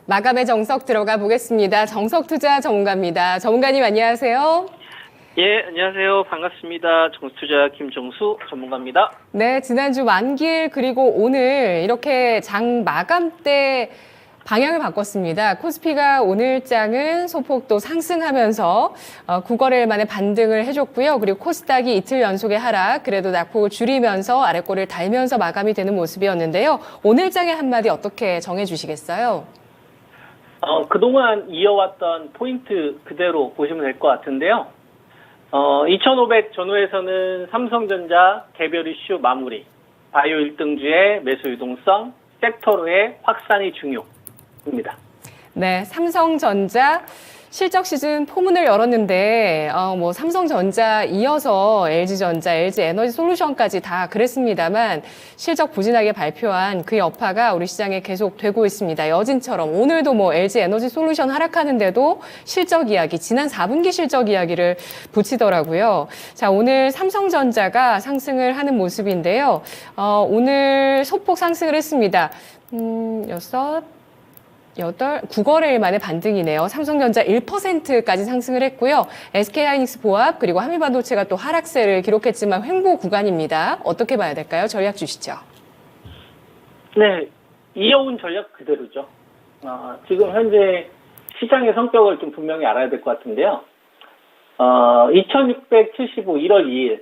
마감의 정석 들어가 보겠습니다. 정석투자 전문가입니다. 전문가님 안녕하세요. 예, 안녕하세요. 반갑습니다. 정수투자 김정수 전문가입니다. 네, 지난주 만기일 그리고 오늘 이렇게 장 마감 때 방향을 바꿨습니다. 코스피가 오늘장은 소폭도 상승하면서 9거래일 만에 반등을 해줬고요. 그리고 코스닥이 이틀 연속의 하락, 그래도 낙폭을 줄이면서 아래꼬리를 달면서 마감이 되는 모습이었는데요. 오늘장의 한마디 어떻게 정해주시겠어요? 그동안 이어왔던 포인트 그대로 보시면 될 것 같은데요. 2500 전후에서는 삼성전자 개별 이슈 마무리, 바이오 1등주의 매수 유동성, 섹터로의 확산이 중요입니다. 네, 삼성전자 실적 시즌 포문을 열었는데 삼성전자 이어서 LG전자, LG에너지솔루션까지 다 그랬습니다만 실적 부진하게 발표한 그 여파가 우리 시장에 계속 되고 있습니다. 여진처럼 오늘도 LG에너지솔루션 하락하는데도 실적 이야기, 지난 4분기 실적 이야기를 붙이더라고요. 자, 오늘 삼성전자가 상승을 하는 모습인데요. 오늘 소폭 상승을 했습니다. 9거래일 만에 반등이네요. 삼성전자 1%까지 상승을 했고요. SK하이닉스 보합 그리고 한미반도체가 또 하락세를 기록했지만 횡보 구간입니다. 어떻게 봐야 될까요? 전략 주시죠. 네, 이어온 전략 그대로죠. 지금 현재 시장의 성격을 좀 분명히 알아야 될 것 같은데요. 2675 1월 2일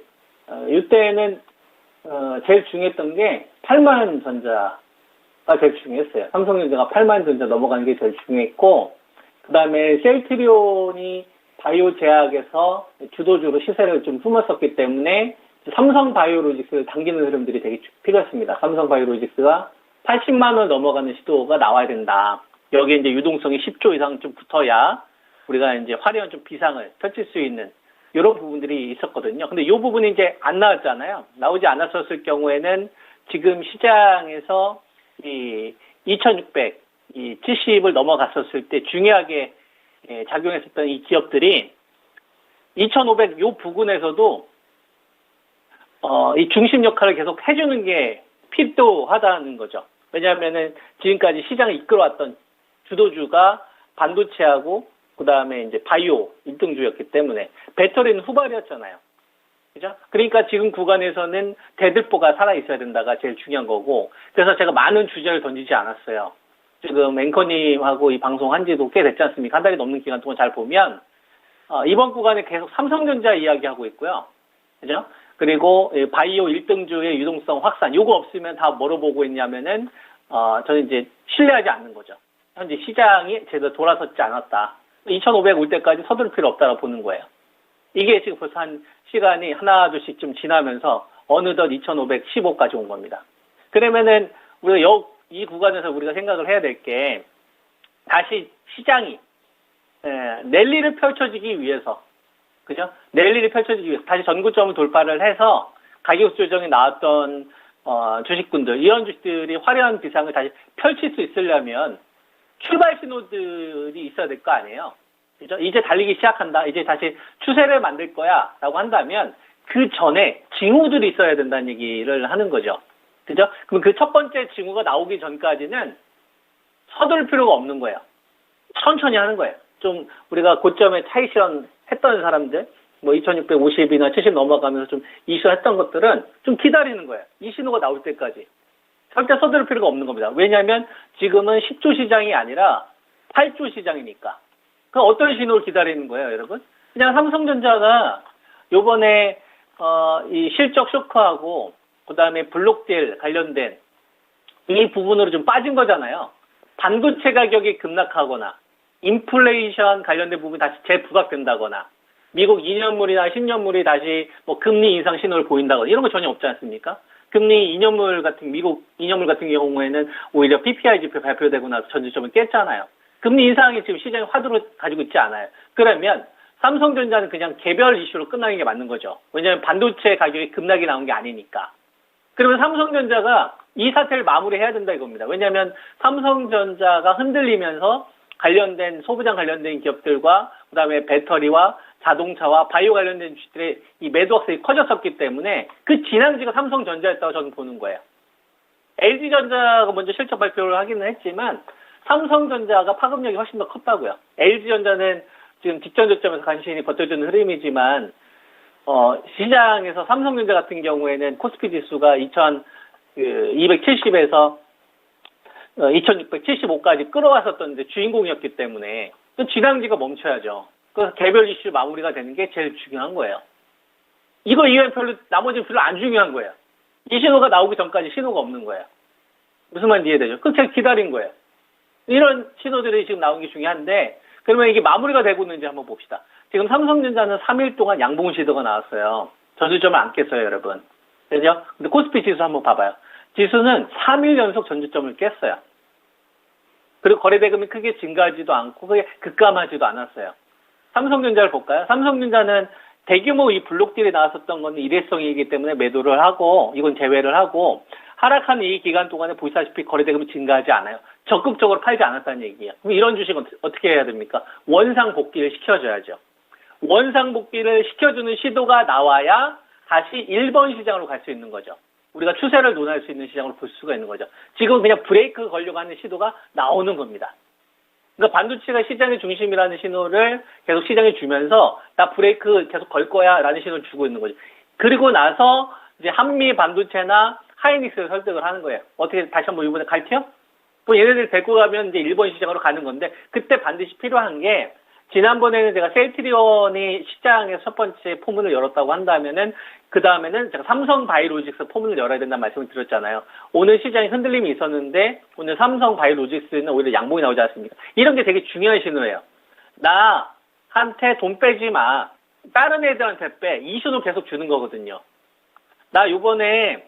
이때는 제일 중요했던 게 8만 전자 가 제일 중요했어요. 삼성전자가 8만 전자 넘어가는 게 제일 중요했고, 그 다음에 셀트리온이 바이오 제약에서 주도주로 시세를 좀 품었었기 때문에 삼성바이오로직스를 당기는 흐름들이 되게 필요했습니다. 삼성바이오로직스가 80만 원 넘어가는 시도가 나와야 된다. 여기에 이제 유동성이 10조 이상 좀 붙어야 우리가 이제 화려한 좀 비상을 펼칠 수 있는 이런 부분들이 있었거든요. 근데 이 부분이 이제 안 나왔잖아요. 나오지 않았었을 경우에는 지금 시장에서 이 2600, 이 70을 넘어갔었을 때 중요하게 작용했었던 이 기업들이 2500 요 부근에서도 이 중심 역할을 계속 해주는 게 필요하다는 거죠. 왜냐하면은 지금까지 시장을 이끌어왔던 주도주가 반도체하고 그 다음에 이제 바이오 1등주였기 때문에 배터리는 후발이었잖아요. 그죠? 그러니까 지금 구간에서는 대들보가 살아있어야 된다가 제일 중요한 거고, 그래서 제가 많은 주제를 던지지 않았어요. 지금 앵커님하고 이 방송 한 지도 꽤 됐지 않습니까? 한 달이 넘는 기간 동안 잘 보면, 이번 구간에 계속 삼성전자 이야기하고 있고요. 그죠? 그리고 바이오 1등주의 유동성 확산, 요거 없으면 다 뭐로 보고 있냐면은, 저는 이제 신뢰하지 않는 거죠. 현재 시장이 제대로 돌아섰지 않았다. 2500 올 때까지 서두를 필요 없다고 보는 거예요. 이게 지금 벌써 한 시간이 하나, 둘씩 좀 지나면서 어느덧 2515까지 온 겁니다. 그러면은 우리가 이 구간에서 우리가 생각을 해야 될 게 다시 시장이 랠리를 펼쳐지기 위해서, 그죠? 랠리를 펼쳐지기 위해서 다시 전고점을 돌파를 해서 가격 조정이 나왔던 주식군들, 이런 주식들이 화려한 비상을 다시 펼칠 수 있으려면 출발 신호들이 있어야 될 거 아니에요. 그죠? 이제 달리기 시작한다. 이제 다시 추세를 만들 거야. 라고 한다면 그 전에 징후들이 있어야 된다는 얘기를 하는 거죠. 그죠? 그럼 그 첫 번째 징후가 나오기 전까지는 서두를 필요가 없는 거예요. 천천히 하는 거예요. 좀 우리가 고점에 차익 실현했던 사람들, 2650이나 70 넘어가면서 좀 이슈했던 것들은 좀 기다리는 거예요. 이 신호가 나올 때까지. 절대 서두를 필요가 없는 겁니다. 왜냐하면 지금은 10조 시장이 아니라 8조 시장이니까. 그 어떤 신호를 기다리는 거예요, 여러분? 그냥 삼성전자가 요번에 이 실적 쇼크하고 그다음에 블록딜 관련된 이 부분으로 좀 빠진 거잖아요. 반도체 가격이 급락하거나 인플레이션 관련된 부분이 다시 재부각된다거나 미국 2년물이나 10년물이 다시 금리 인상 신호를 보인다거나 이런 거 전혀 없지 않습니까? 금리 미국 2년물 같은 경우에는 오히려 PPI 지표 발표되고 나서 전주점을 깼잖아요. 금리 인상이 지금 시장이 화두를 가지고 있지 않아요. 그러면 삼성전자는 그냥 개별 이슈로 끝나는 게 맞는 거죠. 왜냐하면 반도체 가격이 급락이 나온 게 아니니까. 그러면 삼성전자가 이 사태를 마무리해야 된다 이겁니다. 왜냐하면 삼성전자가 흔들리면서 관련된 소부장 관련된 기업들과 그다음에 배터리와 자동차와 바이오 관련된 주식들의 이 매도 확산이 커졌었기 때문에 그 진앙지가 삼성전자였다고 저는 보는 거예요. LG전자가 먼저 실적 발표를 하기는 했지만 삼성전자가 파급력이 훨씬 더 컸다고요. LG전자는 지금 직전 저점에서 간신히 버텨주는 흐름이지만 시장에서 삼성전자 같은 경우에는 코스피 지수가 2270에서 2675까지 끌어왔었던 주인공이었기 때문에 또 진앙지가 멈춰야죠. 그래서 개별 이슈 마무리가 되는 게 제일 중요한 거예요. 이거 이외에 나머지는 별로 안 중요한 거예요. 이 신호가 나오기 전까지 신호가 없는 거예요. 무슨 말인지 이해되죠? 끝까지 기다린 거예요. 이런 신호들이 지금 나온 게 중요한데, 그러면 이게 마무리가 되고 있는지 한번 봅시다. 지금 삼성전자는 3일 동안 양봉 시도가 나왔어요. 전주점을 안 깼어요, 여러분. 그죠? 근데 코스피 지수 한번 봐봐요. 지수는 3일 연속 전주점을 깼어요. 그리고 거래대금이 크게 증가하지도 않고, 크게 급감하지도 않았어요. 삼성전자를 볼까요? 삼성전자는 대규모 이 블록딜이 나왔었던 건 일회성이기 때문에 매도를 하고, 이건 제외를 하고, 하락한 이 기간 동안에 보시다시피 거래대금이 증가하지 않아요. 적극적으로 팔지 않았다는 얘기예요. 그럼 이런 주식은 어떻게 해야 됩니까? 원상 복귀를 시켜줘야죠. 원상 복귀를 시켜주는 시도가 나와야 다시 1번 시장으로 갈 수 있는 거죠. 우리가 추세를 논할 수 있는 시장으로 볼 수가 있는 거죠. 지금 그냥 브레이크 걸려고 하는 시도가 나오는 겁니다. 그러니까 반도체가 시장의 중심이라는 신호를 계속 시장에 주면서 나 브레이크 계속 걸 거야 라는 신호를 주고 있는 거죠. 그리고 나서 이제 한미 반도체나 하이닉스를 설득을 하는 거예요. 어떻게 다시 한번 이번에 갈게요? 뭐 얘네들 데리고 가면 이제 일본 시장으로 가는 건데, 그때 반드시 필요한 게, 지난번에는 제가 셀트리온이 시장의 첫 번째 포문을 열었다고 한다면은, 그 다음에는 제가 삼성 바이오로직스 포문을 열어야 된다는 말씀을 드렸잖아요. 오늘 시장에 흔들림이 있었는데, 오늘 삼성 바이오로직스는 오히려 양봉이 나오지 않습니까? 이런 게 되게 중요한 신호예요. 나한테 돈 빼지 마. 다른 애들한테 빼. 이 신호 계속 주는 거거든요. 나 요번에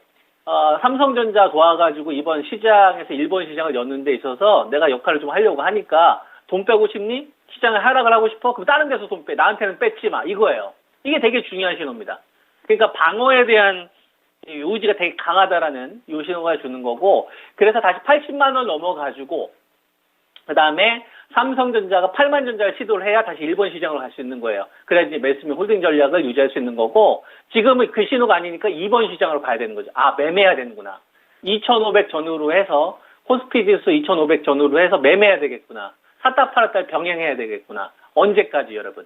삼성전자 도와가지고 이번 시장에서 일본 시장을 여는 데 있어서 내가 역할을 좀 하려고 하니까 돈 빼고 싶니? 시장을 하락을 하고 싶어? 그럼 다른 데서 돈 빼. 나한테는 뺏지 마. 이거예요. 이게 되게 중요한 신호입니다. 그러니까 방어에 대한 의지가 되게 강하다라는 이 신호가 주는 거고, 그래서 다시 80만 원 넘어가지고 그 다음에 삼성전자가 8만 전자를 시도를 해야 다시 일본 시장으로 갈 수 있는 거예요. 그래야지 매수면 홀딩 전략을 유지할 수 있는 거고, 지금은 그 신호가 아니니까 2번 시장으로 가야 되는 거죠. 아, 매매해야 되는구나. 2,500 전후로 해서, 코스피 지수 2,500 전후로 해서 매매해야 되겠구나. 샀다 팔았다 병행해야 되겠구나. 언제까지 여러분?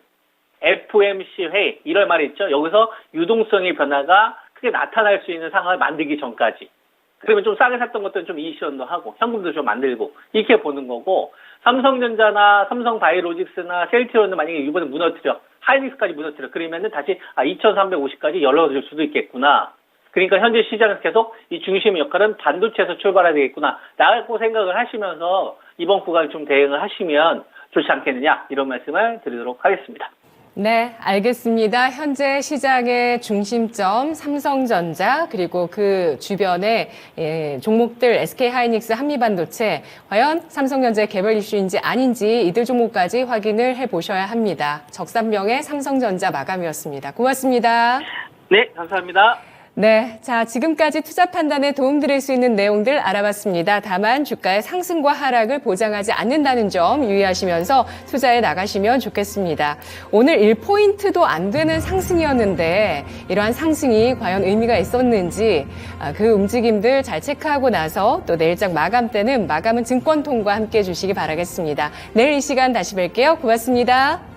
FOMC 회의, 이럴 말이 있죠. 여기서 유동성의 변화가 크게 나타날 수 있는 상황을 만들기 전까지. 그러면 좀 싸게 샀던 것들은 좀 이슈연도 하고 현금도 좀 만들고 이렇게 보는 거고, 삼성전자나 삼성바이오로직스나 셀트리온은 만약에 이번에 무너뜨려, 하이닉스까지 무너뜨려, 그러면은 다시 2350까지 열어줄 수도 있겠구나. 그러니까 현재 시장에서 계속 이 중심 역할은 반도체에서 출발해야 되겠구나 라고 생각을 하시면서 이번 구간을 좀 대응을 하시면 좋지 않겠느냐, 이런 말씀을 드리도록 하겠습니다. 네, 알겠습니다. 현재 시장의 중심점 삼성전자, 그리고 그 주변의 종목들 SK하이닉스, 한미반도체, 과연 삼성전자의 개별 이슈인지 아닌지 이들 종목까지 확인을 해보셔야 합니다. 적산명의 삼성전자 마감이었습니다. 고맙습니다. 네, 감사합니다. 네, 자, 지금까지 투자 판단에 도움드릴 수 있는 내용들 알아봤습니다. 다만 주가의 상승과 하락을 보장하지 않는다는 점 유의하시면서 투자에 나가시면 좋겠습니다. 오늘 1포인트도 안 되는 상승이었는데 이러한 상승이 과연 의미가 있었는지 그 움직임들 잘 체크하고 나서 또 내일장 마감 때는 마감은 증권통과 함께 해주시기 바라겠습니다. 내일 이 시간 다시 뵐게요. 고맙습니다.